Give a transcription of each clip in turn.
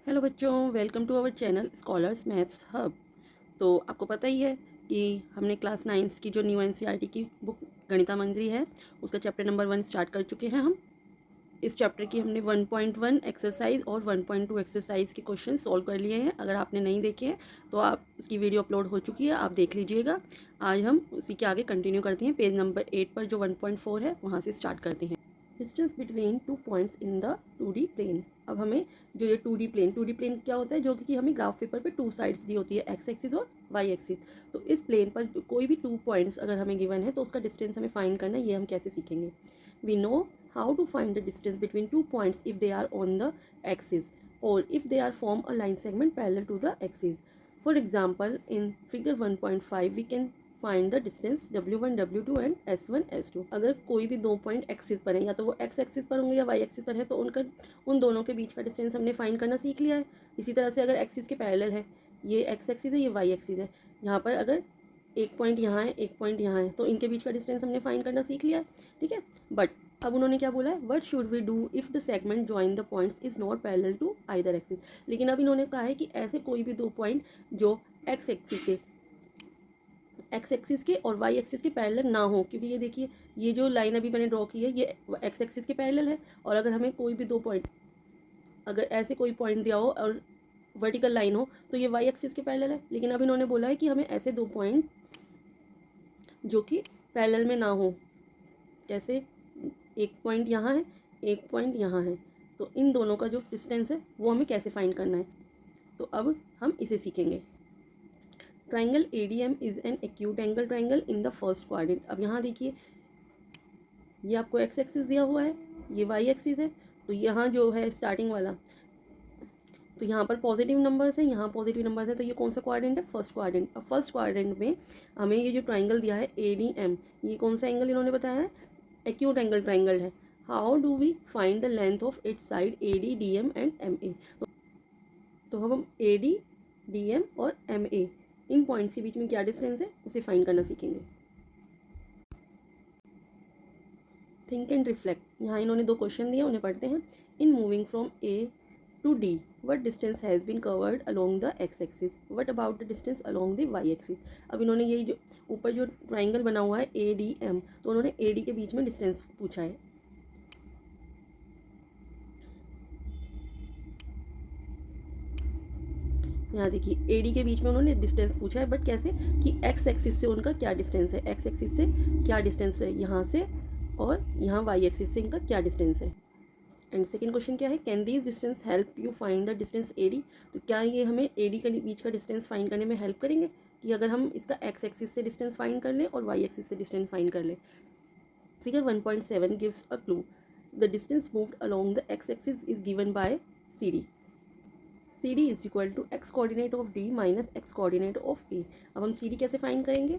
Hello बच्चों, welcome to our channel scholars maths hub. तो आपको पता ही है कि हमने क्लास 9 की जो न्यू एनसीईआरटी की बुक गणिता मंजरी है उसका चैप्टर नंबर 1 स्टार्ट कर चुके हैं। हम इस चैप्टर की हमने 1.1 एक्सरसाइज और 1.2 एक्सरसाइज के क्वेश्चन सॉल्व कर लिए हैं। अगर आपने नहीं देखे हैं तो आप उसकी वीडियो अपलोड हो चुकी है, आप देख लीजिएगा। आज हम उसी के आगे कंटिन्यू करते हैं। पेज नंबर 8 पर जो 1.4 है वहाँ से स्टार्ट करते हैं। Distance between 2 points in the 2D प्लेन। अब हमें जो ये 2D प्लेन क्या होता है, जो कि हमें ग्राफ पेपर पे 2 साइड्स दी होती है, एक्स एक्सिस और वाई एक्सिस। तो इस प्लेन पर कोई भी 2 पॉइंट्स अगर हमें गिवन है तो उसका डिस्टेंस हमें फाइंड करना है। ये हम कैसे सीखेंगे। We know how to find the distance between 2 points if they are on the axis or if they are form a line segment parallel to the axis. For example, in figure 1.5 we can find the distance w1 w2 and s1 s2. अगर कोई भी दो point axis पर है, या तो वो x axis पर होंगे या वाई एक्सिस पर है, तो उन दोनों के बीच का डिस्टेंस हमने फाइंड करना सीख लिया है। इसी तरह से अगर एक्सिस के पैरेलल है, ये एक्स एक्सिस है, ये वाई एक्सिस है, यहाँ पर अगर एक पॉइंट यहाँ है, एक पॉइंट यहाँ है, तो इनके बीच का डिस्टेंस हमने फाइंड करना सीख लिया है। ठीक है, बट अब उन्होंने क्या बोला है, what should we do if the segment join the points is not parallel to either axis. लेकिन अब इन्होंने कहा है कि ऐसे कोई भी दो पॉइंट जो एक्स एक्सिस के और वाई एक्सिस के पैरेलल ना हो, क्योंकि ये देखिए ये जो लाइन अभी मैंने ड्रॉ की है ये एक्स एक्सिस के पैरेलल है। और अगर हमें कोई भी दो पॉइंट, अगर ऐसे कोई पॉइंट दिया हो और वर्टिकल लाइन हो, तो ये वाई एक्सिस के पैरेलल है। लेकिन अब इन्होंने बोला है कि हमें ऐसे दो पॉइंट जो कि पैरेलल में ना हो, कैसे, एक पॉइंट यहाँ है, एक पॉइंट यहाँ है, तो इन दोनों का जो डिस्टेंस है वो हमें कैसे फाइंड करना है। तो अब हम इसे सीखेंगे। Triangle ADM is an acute angle triangle in the first quadrant. अब यहाँ देखिए ये आपको एक्स एक्सिस दिया हुआ है, ये वाई एक्सिस है। तो यहाँ जो है स्टार्टिंग वाला, तो यहाँ पर पॉजिटिव नंबर्स हैं, यहाँ पॉजिटिव नंबर्स है, तो ये कौन सा क्वाड्रेंट है, फर्स्ट क्वाड्रेंट। अब फर्स्ट क्वाड्रेंट में हमें ये जो ट्राइंगल दिया है ADM, ये कौन सा एंगल इन्होंने बताया है, एक्यूट एंगल ट्राइंगल है। How do we find the length of its side AD DM and MA। तो हम AD DM और MA इन पॉइंट्स के बीच में क्या डिस्टेंस है उसे फाइंड करना सीखेंगे। Think and reflect. यहाँ इन्होंने दो क्वेश्चन दिए, उन्हें पढ़ते हैं। In moving from A to D, what distance has been covered along the x axis? What about the distance along the y axis? अब इन्होंने ये जो ऊपर जो ट्राइंगल बना हुआ है ADM, तो उन्होंने AD के बीच में डिस्टेंस पूछा है। यहाँ देखिए AD के बीच में उन्होंने डिस्टेंस पूछा है, बट कैसे कि एक्स एक्सिस से उनका क्या डिस्टेंस है, एक्स एक्सिस से क्या डिस्टेंस है यहाँ से, और यहाँ वाई एक्सिस से इनका क्या डिस्टेंस है। एंड सेकेंड क्वेश्चन क्या है, can these distance help you find the distance AD। तो क्या ये हमें AD के बीच का डिस्टेंस फाइंड करने में हेल्प करेंगे, कि अगर हम इसका एक्स एक्सिस से डिस्टेंस फाइंड कर लें और वाई एक्सिस से डिस्टेंस फाइंड कर लें। Figure 1.7 gives a clue. The distance moved along the x axis is given by CD is equal to x coordinate of D minus x coordinate of A। अब हम CD कैसे find करेंगे,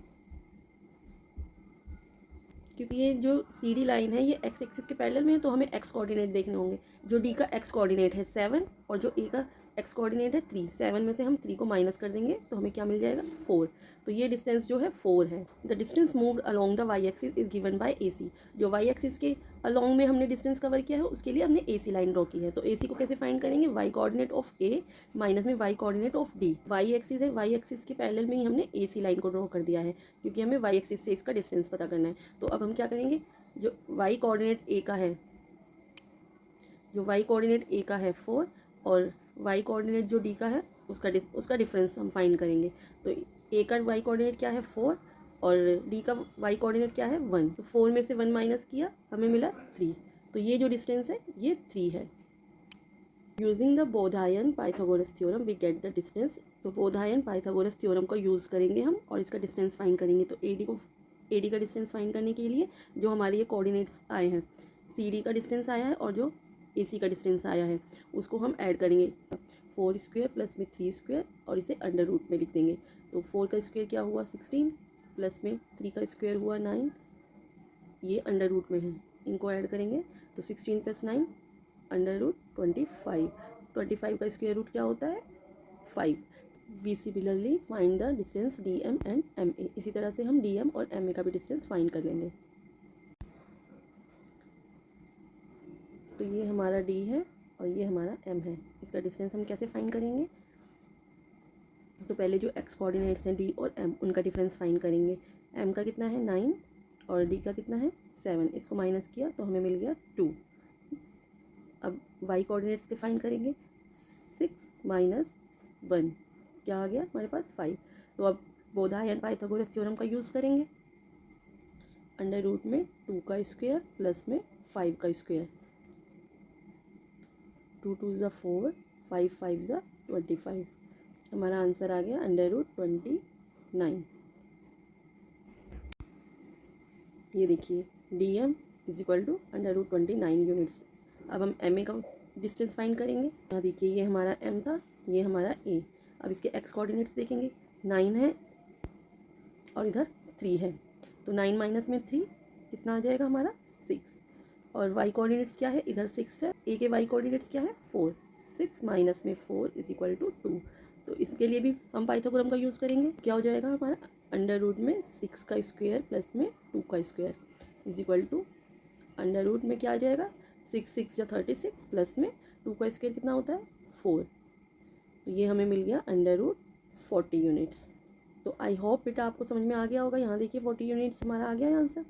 क्योंकि ये जो CD line है ये x axis के पैरेलल में है, तो हमें एक्स कोऑर्डिनेट देखने होंगे। जो D का एक्स कोऑर्डिनेट है 7 और जो A का एक्स कोऑर्डिनेट है 3, 7 में से हम 3 को माइनस कर देंगे तो हमें क्या मिल जाएगा, 4। तो ये डिस्टेंस जो है 4 है। The distance moved along the y axis is given by AC। जो वाई एक्सिस के अलोंग में हमने डिस्टेंस कवर किया है उसके लिए हमने AC लाइन ड्रॉ की है। तो AC को कैसे फाइंड करेंगे, Y coordinate of A minus में Y coordinate of D। Y axis है, वाई एक्सिस के पैरेलल में ही हमने AC लाइन को ड्रॉ कर दिया है, क्योंकि हमें वाई एक्सिस से इसका डिस्टेंस पता करना है। तो अब हम क्या करेंगे, जो वाई कोऑर्डिनेट A का है, जो वाई कोऑर्डिनेट A का है 4, और वाई कोऑर्डिनेट जो D का है उसका डिफरेंस हम फाइंड करेंगे। तो A का वाई कोऑर्डिनेट क्या है 4 और D का वाई कोऑर्डिनेट क्या है 1। तो 4 में से 1 माइनस किया, हमें मिला 3। तो ये जो डिस्टेंस है ये 3 है। Using the Baudhayana Pythagoras theorem we get the distance. तो बोधायन पाइथागोरस थ्योरम का यूज़ करेंगे हम और इसका डिस्टेंस फाइंड करेंगे। तो AD का डिस्टेंस फाइंड करने के लिए जो हमारे ये कोऑर्डिनेट्स आए हैं, CD का डिस्टेंस आया है और जो AC का डिस्टेंस आया है, उसको हम ऐड करेंगे। 4 स्क्वायर प्लस में 3 स्क्वायर और इसे अंडर रूट में लिख देंगे। तो 4 का स्क्वायर क्या हुआ 16, प्लस में 3 का स्क्वायर हुआ 9, ये अंडर रूट में है, इनको ऐड करेंगे तो 16 प्लस 9 अंडर रूट 25। 25 का स्क्वायर रूट क्या होता है 5। We similarly find the distance DM and MA। इसी तरह से हम DM और MA का भी डिस्टेंस फाइंड कर लेंगे। तो ये हमारा D है और ये हमारा m है। इसका डिस्टेंस हम कैसे फाइंड करेंगे? तो पहले जो x कोऑर्डिनेट्स हैं d और m, उनका डिफरेंस फाइंड करेंगे। m का कितना है 9 और d का कितना है 7। इसको माइनस किया तो हमें मिल गया 2। अब y कोऑर्डिनेट्स के फाइंड करेंगे। 6 माइनस 1 क्या आ गया हमारे पास 5। तो अब बोधायन पाइथागोरस थ्योरम का यूज़ करेंगे। अंडर रूट में 2 का स्क्वायर प्लस में 5 का स्क्वायर। 2 2 ज़ा 4, 5 5 ज़ा 25। हमारा आंसर आ गया अंडर रूट 29। ये देखिए dm is equal to under root 29 units. अब हम ma का डिस्टेंस फाइंड करेंगे। यहाँ देखिए ये हमारा m था, ये हमारा a। अब इसके x कोऑर्डिनेट्स देखेंगे। 9 है और इधर 3 है, तो 9 माइनस में 3 कितना आ जाएगा हमारा 6। और y कोऑर्डिनेट्स क्या है? इधर 6 है। a के y कोऑर्डिनेट्स क्या है? 4। 6 माइनस में 4 इज इक्वल टू 2। तो इसके लिए भी हम पाइथागोरम का यूज़ करेंगे। क्या हो जाएगा हमारा? अंडर रूट में 6 का स्क्वायर प्लस में 2 का square is equal to under root में क्या आ जाएगा? 6 6 या 36 प्लस में 2 का स्क्वायर कितना होता है? 4। तो ये हमें मिल गया अंडर रूट 40 यूनिट्स। तो आई होप बेटा आपको समझ में आ गया होगा। यहाँ देखिए 40 यूनिट्स हमारा आ गया answer.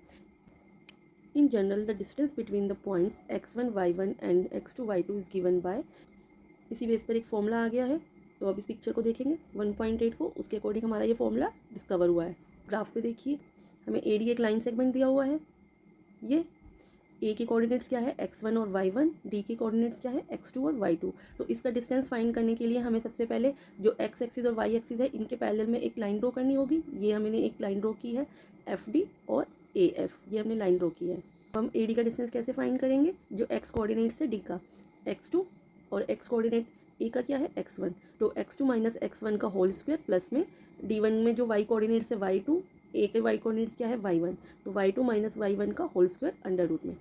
In general the distance between the points x1 y1 and x2 y2 is given bye. इसी बेस पर एक फॉर्मूला आ गया है। तो अब इस पिक्चर को देखेंगे 1.8 को, उसके अकॉर्डिंग हमारा ये फॉर्मूला डिस्कवर हुआ है। ग्राफ पे देखिए हमें AD एक लाइन सेगमेंट दिया हुआ है। ये A के कोऑर्डिनेट्स क्या है? x1 और y1। D के कोऑर्डिनेट्स क्या है? x2 और y2। तो इसका डिस्टेंस फाइंड करने के लिए हमें सबसे पहले जो x एक्सिस और y एक्सिस है इनके पैरेलल में एक लाइन ड्रॉ करनी होगी। ये हमने एक लाइन ड्रॉ की है FD और AF, ये हमने लाइन ड्रॉ की है। हम AD का डिस्टेंस कैसे फाइंड करेंगे? जो x कोऑर्डिनेट्स है D का x2 और x कोऑर्डिनेट A का क्या है? x1। तो x2 माइनस x1 का होल स्क्वायर प्लस में D1 में जो y कोऑर्डिनेट्स है y2, A के y कोऑर्डिनेट्स क्या है? y1। तो y2 माइनस y1 का होल स्क्वायर अंडर रूट में।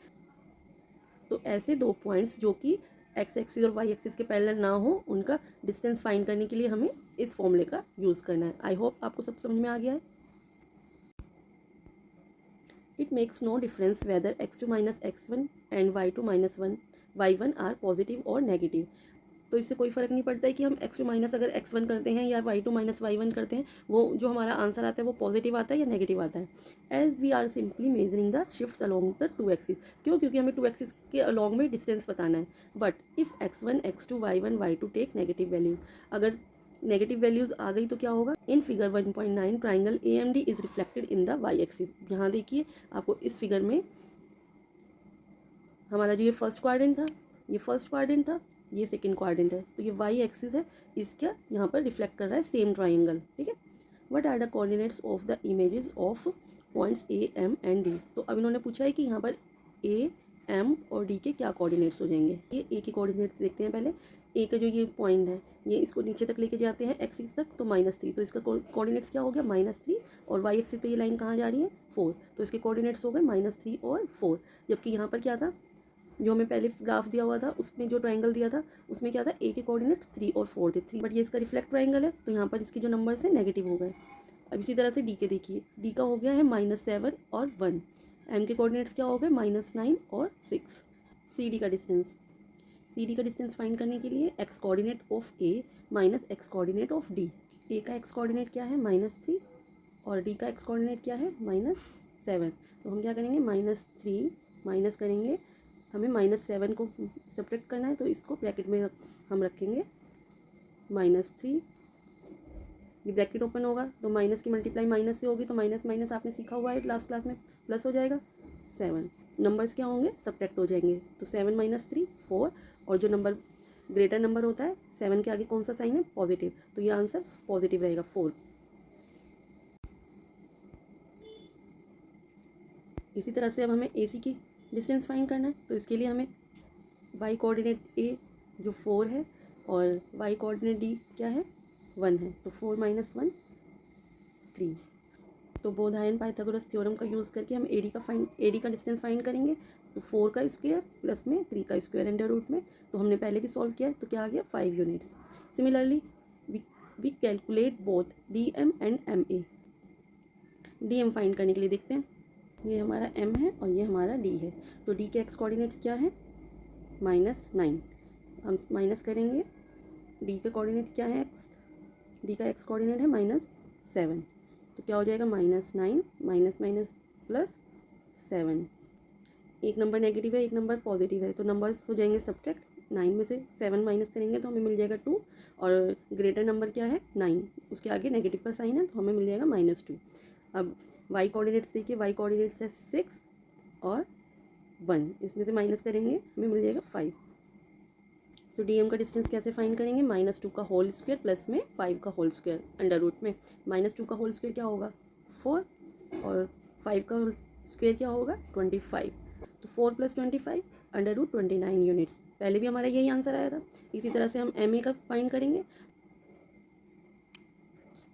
तो ऐसे दो पॉइंट्स जो कि x एक्सिस और y एक्सिस के पैरेलल ना हो, उनका डिस्टेंस फाइंड करने के लिए हमें इस फॉर्मूले का यूज़ करना है। आई होप आपको सब समझ में आ गया है। It makes no difference whether x2 minus x1 and y2 minus y1 are positive और नेगेटिव। तो इससे कोई फ़र्क नहीं पड़ता है कि हम x2 माइनस अगर x1 करते हैं या y2 माइनस y1 करते हैं, वो जो हमारा आंसर आता है वो पॉजिटिव आता है या नेगेटिव आता है। As we are simply measuring the shifts along the 2 axis. क्यों? क्योंकि हमें 2 एक्सिस के अलोंग में डिस्टेंस बताना है। But if x1 x2 y1 y2 take negative values, अगर नेगेटिव वैल्यूज आ गई तो क्या होगा? In figure 1.9 triangle AMD is reflected in the y axis. यहाँ देखिए आपको इस फिगर में हमारा जो ये फर्स्ट क्वाड्रेंट था, ये फर्स्ट क्वाड्रेंट था, ये सेकंड क्वाड्रेंट है। तो ये y एक्सिस है, इसका यहाँ पर रिफ्लेक्ट कर रहा है सेम ट्राइंगल। ठीक है। What are the coordinates of the images of points A, M and D। तो अब इन्होंने पूछा है कि यहाँ पर A, M और D के क्या कोऑर्डिनेट्स हो जाएंगे। ये A के कोऑर्डिनेट्स देखते हैं पहले। A का जो ये पॉइंट है, ये इसको नीचे तक लेके जाते हैं x तक, तो -3। तो इसका कोऑर्डिनेट्स क्या हो गया? -3। और y एक्सिस पे ये लाइन कहाँ जा रही है? 4। तो इसके कोऑर्डिनेट्स हो गए -3 और 4। जबकि यहाँ पर क्या था? जो हमें पहले ग्राफ दिया हुआ था उसमें जो ट्राइंगल दिया था उसमें क्या था? A के कोऑर्डिनेट्स 3 और 4 थे। 3, बट ये इसका रिफ्लेक्ट ट्राइंगल है, तो यहाँ पर इसके जो नंबर्स हैं नेगेटिव हो गए। अब इसी तरह से D के देखिए, D का हो गया है -7 और 1। M के कोऑर्डिनेट्स क्या हो गए? -9 और 6। CD का डिस्टेंस, CD का डिस्टेंस फाइंड करने के लिए x coordinate of A minus x coordinate of D। A का x कोऑर्डिनेट क्या है? -3 और D का x कोऑर्डिनेट क्या है? -7। तो हम क्या करेंगे? -3 माइनस करेंगे, हमें -7 को सब्ट्रैक्ट करना है, तो इसको ब्रैकेट में हम रखेंगे -3। ये ब्रैकेट ओपन होगा तो माइनस की मल्टीप्लाई माइनस से होगी, तो माइनस माइनस आपने सीखा हुआ है लास्ट क्लास में, प्लस हो जाएगा 7। नंबर्स क्या होंगे? सब्ट्रैक्ट हो जाएंगे। तो 7 - 3 4, और जो नंबर ग्रेटर नंबर होता है 7 के आगे कौन सा साइन है? पॉजिटिव। तो ये आंसर पॉजिटिव रहेगा 4। इसी तरह से अब हमें AC की डिस्टेंस फाइंड करना है। तो इसके लिए हमें y कोऑर्डिनेट A जो 4 है और y कोऑर्डिनेट D क्या है? 1 है। तो 4 - 1 3। तो बोधायन पाइथागोरस थ्योरम का यूज़ करके हम AD का डिस्टेंस फाइंड करेंगे। तो 4 का स्क्वायर प्लस में 3 का स्क्वायर अंडर रूट में, तो हमने पहले भी सॉल्व किया है, तो क्या आ गया? 5 units. Similarly we calculate both DM and MA। DM फाइंड करने के लिए देखते हैं, ये हमारा M है और ये हमारा D है। तो D के x कोऑर्डिनेट्स क्या है? -9। हम माइनस करेंगे, डी का कोऑर्डिनेट क्या है एक्स, डी का एक्स कोऑर्डिनेट है -7, तो क्या हो जाएगा -9 माइनस माइनस +7। एक नंबर नेगेटिव है, एक नंबर पॉजिटिव है, तो नंबर्स हो जाएंगे सब्ट्रैक्ट। 9 में से 7 माइनस करेंगे तो हमें मिल जाएगा 2, और ग्रेटर नंबर क्या है 9, उसके आगे नेगेटिव का साइन है तो हमें मिल जाएगा -2। अब वाई कोऑर्डिनेट्स देखिए, वाई कोऑर्डिनेट्स है 6 और 1, इसमें से माइनस करेंगे हमें मिल जाएगा 5। तो डीएम का डिस्टेंस कैसे फाइंड करेंगे, -2 का होल स्क्वायर प्लस में 5 का होल स्क्वायर अंडर रूट में। -2 का होल स्क्वायर क्या होगा 4, और 5 का होल स्क्वायर क्या होगा 25, तो 4 + 25 अंडर रूट 29 यूनिट्स। पहले भी हमारा यही आंसर आया था। इसी तरह से हम एम ए का फाइंड करेंगे,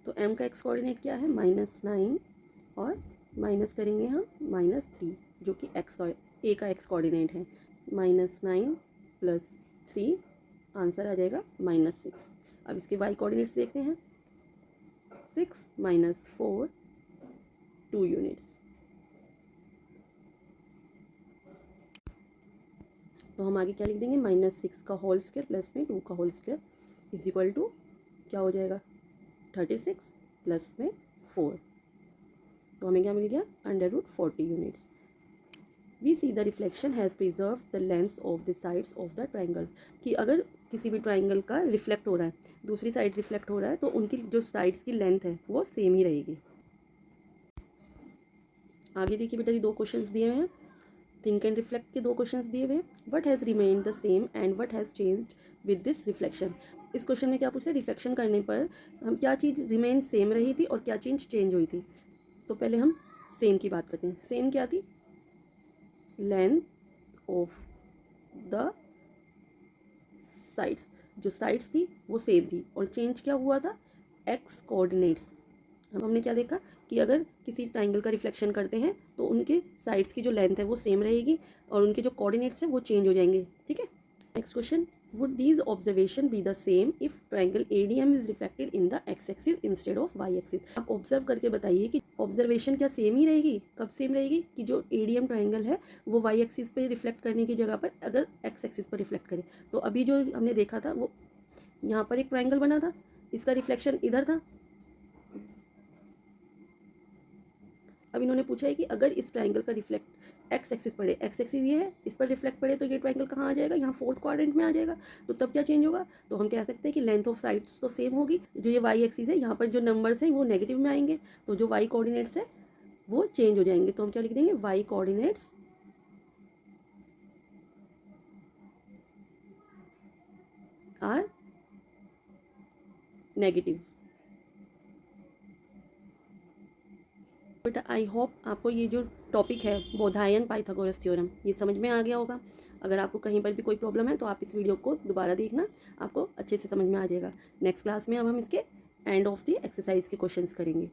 तो एम का एक्स कोऑर्डिनेट क्या है -9, और माइनस करेंगे हम -3, जो कि एक्स का ए का एक्स कोऑर्डिनेट है। -9 + 3 आंसर आ जाएगा -6। अब इसके वाई कोऑर्डिनेट्स देखते हैं, 6 - 4 2 यूनिट्स। तो हम आगे क्या लिख देंगे, -6 का होल स्क्वायर प्लस में 2 का whole square is equal to क्या हो जाएगा 36 प्लस में 4, तो हमें क्या मिल गया under root 40 units. We see the reflection has preserve the length of the sides of the triangle, कि अगर किसी भी ट्राइंगल का रिफ्लेक्ट हो रहा है, दूसरी साइड रिफ्लेक्ट हो रहा है, तो उनकी जो साइड्स की लेंथ है वो सेम ही रहेगी। आगे देखिए बेटा, ये 2 क्वेश्चंस दिए हुए हैं, थिंक एंड रिफ्लेक्ट के 2 क्वेश्चंस दिए हुए हैं। What has remained the same and what has changed with this reflection. इस क्वेश्चन में क्या पूछ रहे हैं, रिफ्लेक्शन करने पर हम क्या चीज़ रिमेन सेम रही थी और क्या चीज़ चेंज हुई थी। तो पहले हम सेम की बात करते हैं। सेम क्या थी, लेंथ ऑफ द साइड्स, जो साइड्स थी वो सेम थी, और चेंज क्या हुआ था एक्स कोऑर्डिनेट्स। हमने क्या देखा कि अगर किसी ट्राइंगल का रिफ्लेक्शन करते हैं तो उनके साइड्स की जो लेंथ है वो सेम रहेगी, और उनके जो कोऑर्डिनेट्स हैं वो चेंज हो जाएंगे। ठीक है, next question, would these observation be the same if triangle ADM is reflected in the x axis instead of y axis. आप ऑब्जर्व करके बताइए कि ऑब्जर्वेशन क्या सेम ही रहेगी, कब सेम रहेगी, कि जो एडीएम ट्राइंगल है वो वाई एक्सिस पे रिफ्लेक्ट करने की जगह पर अगर एक्स एक्सिस पर रिफ्लेक्ट करे। तो अभी जो हमने देखा था वो यहाँ पर एक ट्राइंगल बना था, इसका रिफ्लेक्शन इधर था। अब इन्होंने पूछा है कि अगर इस ट्राइंगल का रिफ्लेक्ट एक्स एक्सिस पड़े, एक्स एक्सिस ये है, इस पर रिफ्लेक्ट पड़े, तो ये ट्राइंगल कहाँ आ जाएगा, यहाँ 4th क्वाड्रेंट में आ जाएगा। तो तब क्या चेंज होगा, तो हम कह सकते हैं कि लेंथ ऑफ साइड्स तो सेम होगी। जो ये वाई एक्सिस है, यहाँ पर जो नंबर्स हैं वो नेगेटिव में आएंगे, तो जो वाई कोऑर्डिनेट्स है वो चेंज हो जाएंगे। तो हम क्या लिख देंगे, वाई कोऑर्डिनेट्स आर नेगेटिव। बेटा आई होप आपको ये जो टॉपिक है बोधायन पाइथागोरस थ्योरम ये समझ में आ गया होगा। अगर आपको कहीं पर भी कोई प्रॉब्लम है तो आप इस वीडियो को दोबारा देखना, आपको अच्छे से समझ में आ जाएगा। नेक्स्ट क्लास में अब हम इसके एंड ऑफ द एक्सरसाइज के क्वेश्चंस करेंगे।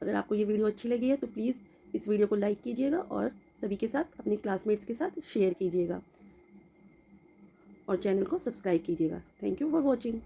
अगर आपको ये वीडियो अच्छी लगी है तो प्लीज़ इस वीडियो को लाइक कीजिएगा और सभी के साथ, अपने क्लासमेट्स के साथ शेयर कीजिएगा, और चैनल को सब्सक्राइब कीजिएगा। Thank you for watching.